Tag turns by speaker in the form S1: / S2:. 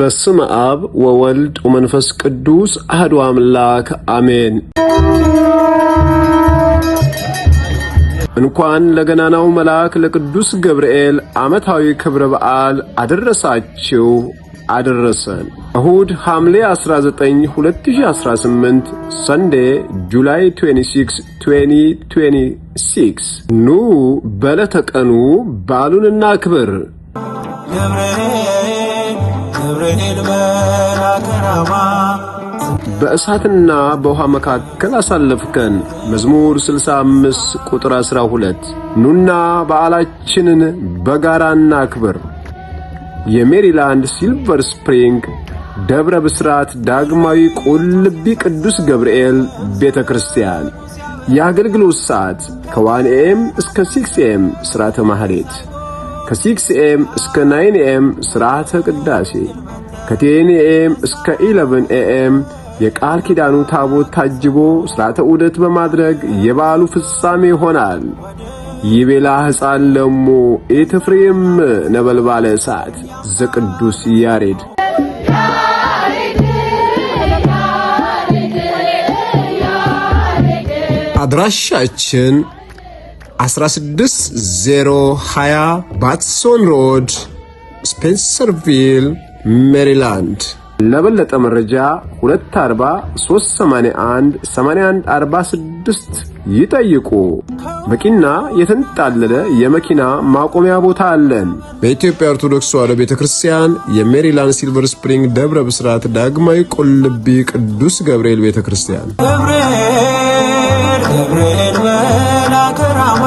S1: በስመ አብ ወወልድ ወመንፈስ ቅዱስ አሐዱ አምላክ አሜን። እንኳን ለገናናው መልአክ ለቅዱስ ገብርኤል ዓመታዊ ክብረ በዓል አደረሳችሁ አደረሰን። እሁድ ሐምሌ 19 2018 ሰንዴ ጁላይ 26 2026 ኑ በዕለተ ቀኑ በዓሉንና ክብር ገብርኤል መልአከ ራማ በእሳትና በውሃ መካከል አሳለፍከን። መዝሙር 65 ቁጥር 12 ኑና በዓላችንን በጋራና ክብር። የሜሪላንድ ሲልቨር ስፕሪንግ ደብረ ብስራት ዳግማዊ ቁልቢ ቅዱስ ገብርኤል ቤተክርስቲያን የአገልግሎት ሰዓት ከ1 AM እስከ 6 AM ሥርዓተ ማህሌት፣ ከ6 AM እስከ 9 AM ሥርዓተ ቅዳሴ፣ ከ10 AM እስከ 11 AM የቃል ኪዳኑ ታቦት ታጅቦ ሥርዓተ ዑደት በማድረግ የበዓሉ ፍጻሜ ይሆናል። ይቤላ ሕፃን ለሞ ኢትፍሬም ነበልባለ እሳት ዘቅዱስ ያሬድ። አድራሻችን 16020 ባትሶን ሮድ ስፔንሰርቪል ሜሪላንድ። ለበለጠ መረጃ 240 381 8146 ይጠይቁ። በቂና የተንጣለለ የመኪና ማቆሚያ ቦታ አለን። በኢትዮጵያ ኦርቶዶክስ ተዋሕዶ ቤተክርስቲያን የሜሪላንድ ሲልቨር ስፕሪንግ ደብረ ብስራት ዳግማዊ ቁልቢ ቅዱስ ገብርኤል ቤተክርስቲያን። ገብርኤል መልአከ ራማ